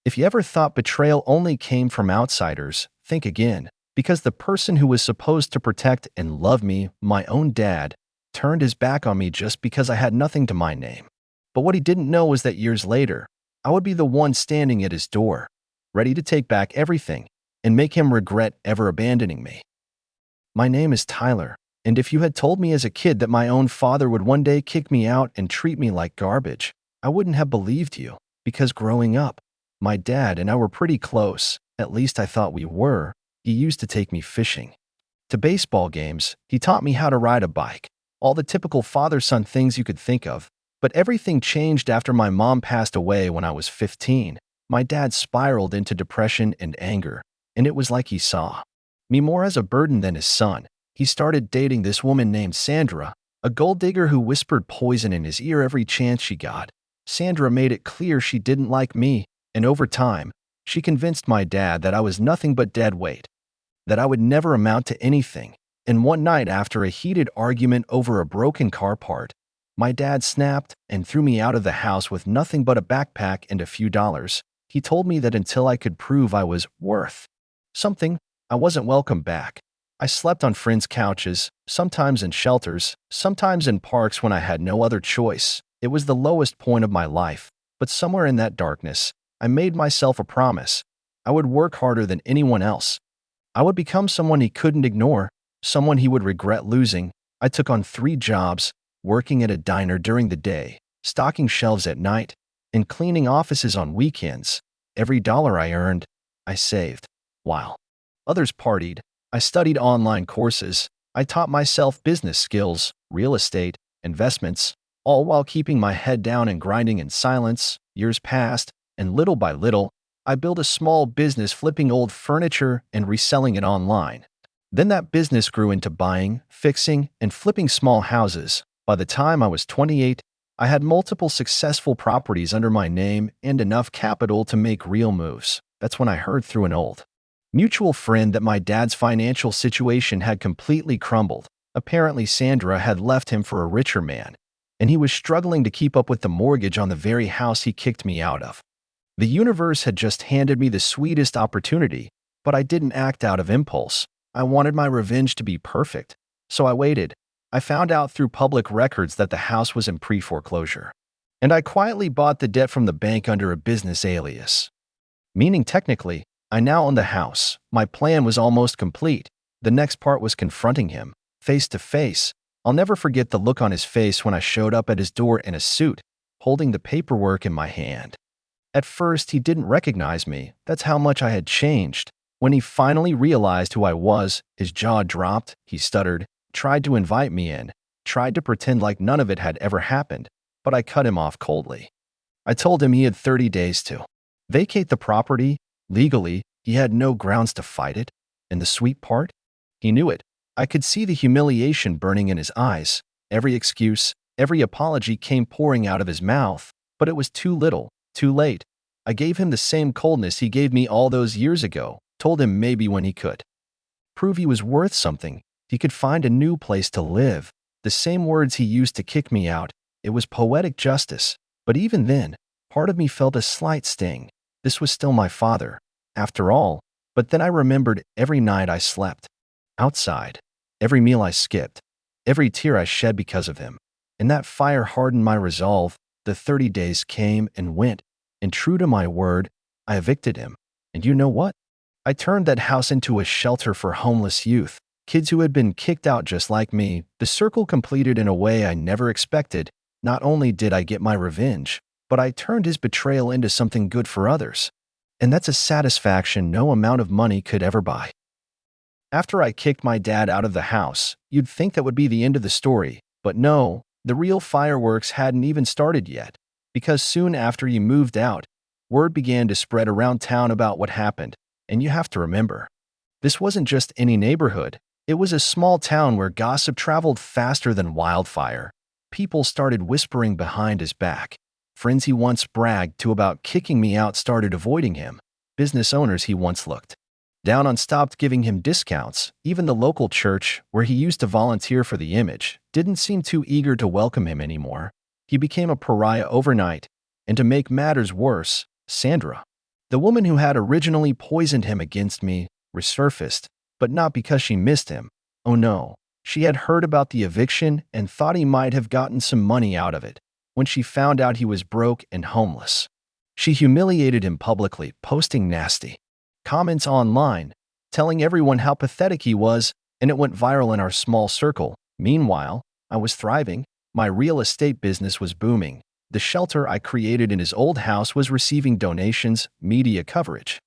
If you ever thought betrayal only came from outsiders, think again, because the person who was supposed to protect and love me, my own dad, turned his back on me just because I had nothing to my name. But what he didn't know was that years later, I would be the one standing at his door, ready to take back everything and make him regret ever abandoning me. My name is Tyler, and if you had told me as a kid that my own father would one day kick me out and treat me like garbage, I wouldn't have believed you, because growing up, my dad and I were pretty close, at least I thought we were. He used to take me fishing. To baseball games, he taught me how to ride a bike, all the typical father-son things you could think of. But everything changed after my mom passed away when I was 15. My dad spiraled into depression and anger, and it was like he saw me more as a burden than his son. He started dating this woman named Sandra, a gold digger who whispered poison in his ear every chance she got. Sandra made it clear she didn't like me, and over time, she convinced my dad that I was nothing but dead weight, that I would never amount to anything. And one night, after a heated argument over a broken car part, my dad snapped and threw me out of the house with nothing but a backpack and a few dollars. He told me that until I could prove I was worth something, I wasn't welcome back. I slept on friends' couches, sometimes in shelters, sometimes in parks when I had no other choice. It was the lowest point of my life, but somewhere in that darkness, I made myself a promise. I would work harder than anyone else. I would become someone he couldn't ignore, someone he would regret losing. I took on 3 jobs, working at a diner during the day, stocking shelves at night, and cleaning offices on weekends. Every dollar I earned, I saved. While others partied, I studied online courses. I taught myself business skills, real estate, investments, all while keeping my head down and grinding in silence. Years passed, and little by little, I built a small business flipping old furniture and reselling it online. Then that business grew into buying, fixing, and flipping small houses. By the time I was 28, I had multiple successful properties under my name and enough capital to make real moves. That's when I heard through an old mutual friend that my dad's financial situation had completely crumbled. Apparently, Sandra had left him for a richer man, and he was struggling to keep up with the mortgage on the very house he kicked me out of. The universe had just handed me the sweetest opportunity, but I didn't act out of impulse. I wanted my revenge to be perfect, so I waited. I found out through public records that the house was in pre-foreclosure, and I quietly bought the debt from the bank under a business alias. Meaning technically, I now owned the house. My plan was almost complete. The next part was confronting him, face to face. I'll never forget the look on his face when I showed up at his door in a suit, holding the paperwork in my hand. At first, he didn't recognize me. That's how much I had changed. When he finally realized who I was, his jaw dropped, he stuttered, tried to invite me in, tried to pretend like none of it had ever happened, but I cut him off coldly. I told him he had 30 days to vacate the property. Legally, he had no grounds to fight it. And the sweet part? He knew it. I could see the humiliation burning in his eyes. Every excuse, every apology came pouring out of his mouth, but it was too little, too late. I gave him the same coldness he gave me all those years ago, told him maybe when he could prove he was worth something, he could find a new place to live. The same words he used to kick me out. It was poetic justice. But even then, part of me felt a slight sting. This was still my father, after all. But then I remembered every night I slept outside, every meal I skipped, every tear I shed because of him. And that fire hardened my resolve. The 30 days came and went, and true to my word, I evicted him. And you know what? I turned that house into a shelter for homeless youth, kids who had been kicked out just like me. The circle completed in a way I never expected. Not only did I get my revenge, but I turned his betrayal into something good for others. And that's a satisfaction no amount of money could ever buy. After I kicked my dad out of the house, you'd think that would be the end of the story. But no, the real fireworks hadn't even started yet. Because soon after he moved out, word began to spread around town about what happened. And you have to remember, this wasn't just any neighborhood. It was a small town where gossip traveled faster than wildfire. People started whispering behind his back. Friends he once bragged to about kicking me out started avoiding him. Business owners he once looked down on stopped giving him discounts. Even the local church, where he used to volunteer for the image, didn't seem too eager to welcome him anymore. He became a pariah overnight. And to make matters worse, Sandra The woman who had originally poisoned him against me resurfaced, but not because she missed him. Oh no, she had heard about the eviction and thought he might have gotten some money out of it when she found out he was broke and homeless. She humiliated him publicly, posting nasty comments online, telling everyone how pathetic he was, and it went viral in our small circle. Meanwhile, I was thriving. My real estate business was booming. The shelter I created in his old house was receiving donations, media coverage.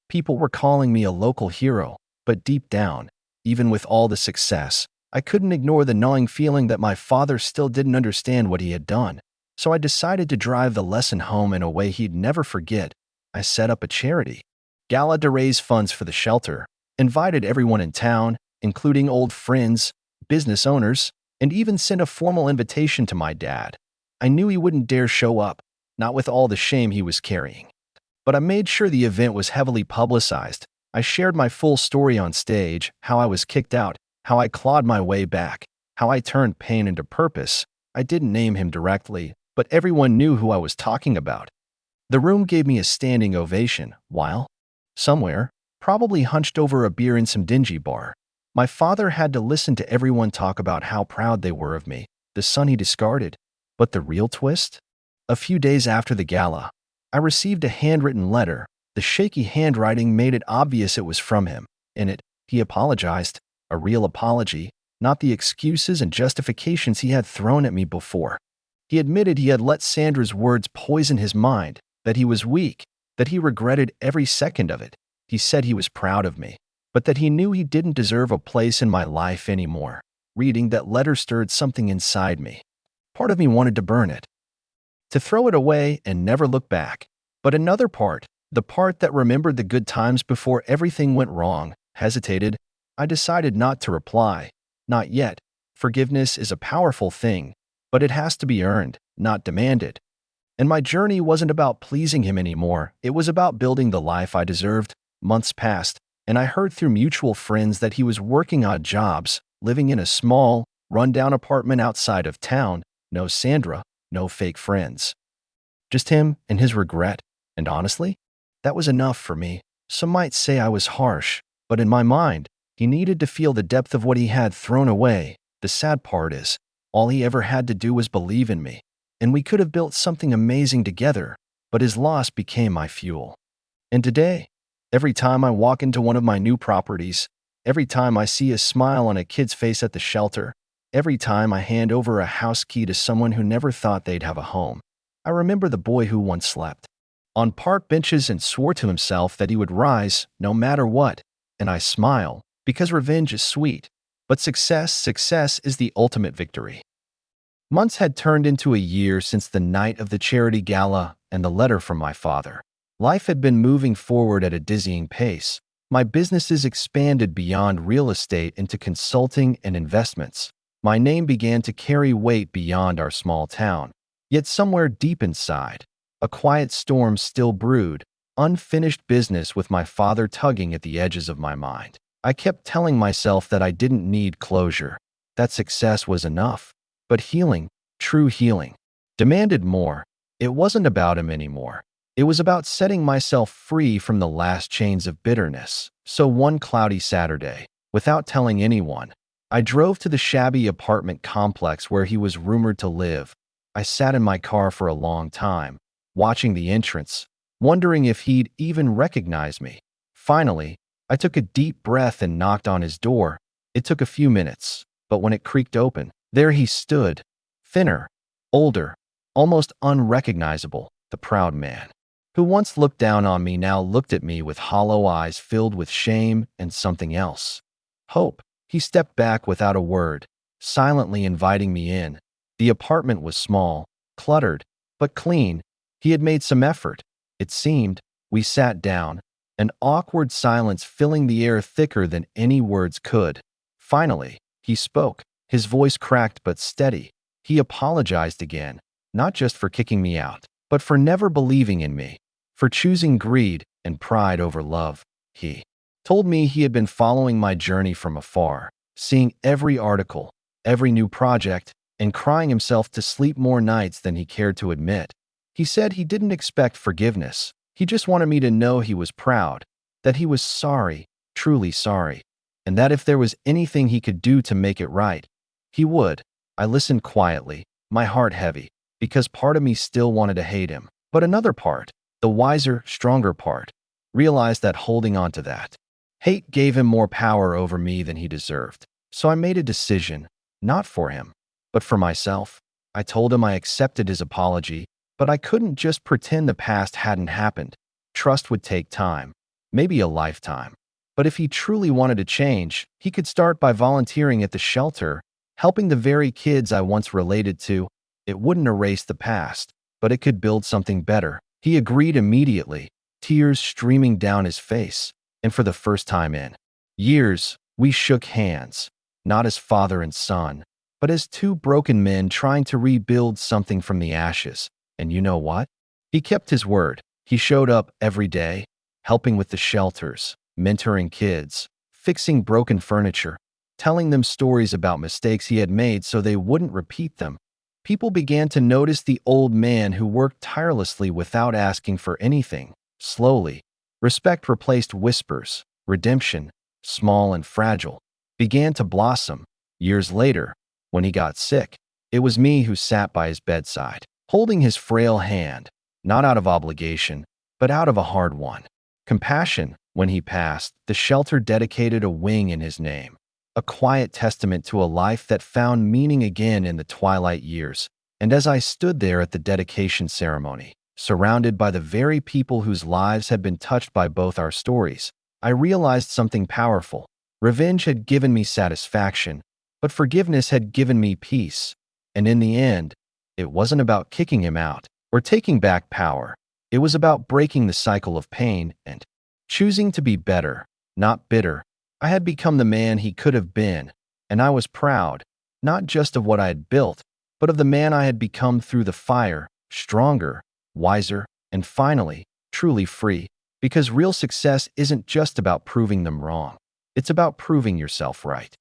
People were calling me a local hero, but deep down, even with all the success, I couldn't ignore the gnawing feeling that my father still didn't understand what he had done. So I decided to drive the lesson home in a way he'd never forget. I set up a charity gala to raise funds for the shelter, invited everyone in town, including old friends, business owners, and even sent a formal invitation to my dad. I knew he wouldn't dare show up, not with all the shame he was carrying. But I made sure the event was heavily publicized. I shared my full story on stage, how I was kicked out, how I clawed my way back, how I turned pain into purpose. I didn't name him directly, but everyone knew who I was talking about. The room gave me a standing ovation, while, somewhere, probably hunched over a beer in some dingy bar, my father had to listen to everyone talk about how proud they were of me, the son he discarded. But the real twist? A few days after the gala, I received a handwritten letter. The shaky handwriting made it obvious it was from him. In it, he apologized, a real apology, not the excuses and justifications he had thrown at me before. He admitted he had let Sandra's words poison his mind, that he was weak, that he regretted every second of it. He said he was proud of me, but that he knew he didn't deserve a place in my life anymore. Reading that letter stirred something inside me. Part of me wanted to burn it, to throw it away and never look back. But another part, the part that remembered the good times before everything went wrong, hesitated. I decided not to reply. Not yet. Forgiveness is a powerful thing, but it has to be earned, not demanded. And my journey wasn't about pleasing him anymore. It was about building the life I deserved. Months passed, and I heard through mutual friends that he was working odd jobs, living in a small, run-down apartment outside of town. No Sandra, no fake friends. Just him and his regret. And honestly, that was enough for me. Some might say I was harsh, but in my mind, he needed to feel the depth of what he had thrown away. The sad part is, all he ever had to do was believe in me, and we could have built something amazing together, but his loss became my fuel. And today, every time I walk into one of my new properties, every time I see a smile on a kid's face at the shelter, every time I hand over a house key to someone who never thought they'd have a home, I remember the boy who once slept on park benches and swore to himself that he would rise no matter what, and I smile, because revenge is sweet, but success is the ultimate victory. Months had turned into a year since the night of the charity gala and the letter from my father. Life had been moving forward at a dizzying pace. My businesses expanded beyond real estate into consulting and investments. My name began to carry weight beyond our small town. Yet somewhere deep inside, a quiet storm still brewed, unfinished business with my father tugging at the edges of my mind. I kept telling myself that I didn't need closure, that success was enough. But healing, true healing, demanded more. It wasn't about him anymore. It was about setting myself free from the last chains of bitterness. So one cloudy Saturday, without telling anyone, I drove to the shabby apartment complex where he was rumored to live. I sat in my car for a long time, watching the entrance, wondering if he'd even recognize me. Finally, I took a deep breath and knocked on his door. It took a few minutes, but when it creaked open, there he stood, thinner, older, almost unrecognizable, the proud man, who once looked down on me now looked at me with hollow eyes filled with shame and something else. Hope. He stepped back without a word, silently inviting me in. The apartment was small, cluttered, but clean. He had made some effort, it seemed. We sat down, an awkward silence filling the air thicker than any words could. Finally, he spoke. His voice cracked but steady. He apologized again, not just for kicking me out, but for never believing in me, for choosing greed and pride over love. He told me he had been following my journey from afar, seeing every article, every new project, and crying himself to sleep more nights than he cared to admit. He said he didn't expect forgiveness. He just wanted me to know he was proud, that he was sorry, truly sorry, and that if there was anything he could do to make it right, he would. I listened quietly, my heart heavy, because part of me still wanted to hate him. But another part, the wiser, stronger part, realized that holding on to that hate gave him more power over me than he deserved. So I made a decision, not for him, but for myself. I told him I accepted his apology, but I couldn't just pretend the past hadn't happened. Trust would take time, maybe a lifetime. But if he truly wanted to change, he could start by volunteering at the shelter, helping the very kids I once related to. It wouldn't erase the past, but it could build something better. He agreed immediately, tears streaming down his face, and for the first time in years, we shook hands, not as father and son, but as two broken men trying to rebuild something from the ashes. And you know what? He kept his word. He showed up every day, helping with the shelters, mentoring kids, fixing broken furniture, telling them stories about mistakes he had made so they wouldn't repeat them. People began to notice the old man who worked tirelessly without asking for anything. Slowly, respect replaced whispers. Redemption, small and fragile, began to blossom. Years later, when he got sick, it was me who sat by his bedside, holding his frail hand, not out of obligation, but out of a hard one. Compassion. When he passed, the shelter dedicated a wing in his name, a quiet testament to a life that found meaning again in the twilight years. And as I stood there at the dedication ceremony, surrounded by the very people whose lives had been touched by both our stories, I realized something powerful. Revenge had given me satisfaction, but forgiveness had given me peace. And in the end, it wasn't about kicking him out or taking back power. It was about breaking the cycle of pain and choosing to be better, not bitter. I had become the man he could have been, and I was proud, not just of what I had built, but of the man I had become through the fire, stronger, wiser, and finally, truly free. Because real success isn't just about proving them wrong. It's about proving yourself right.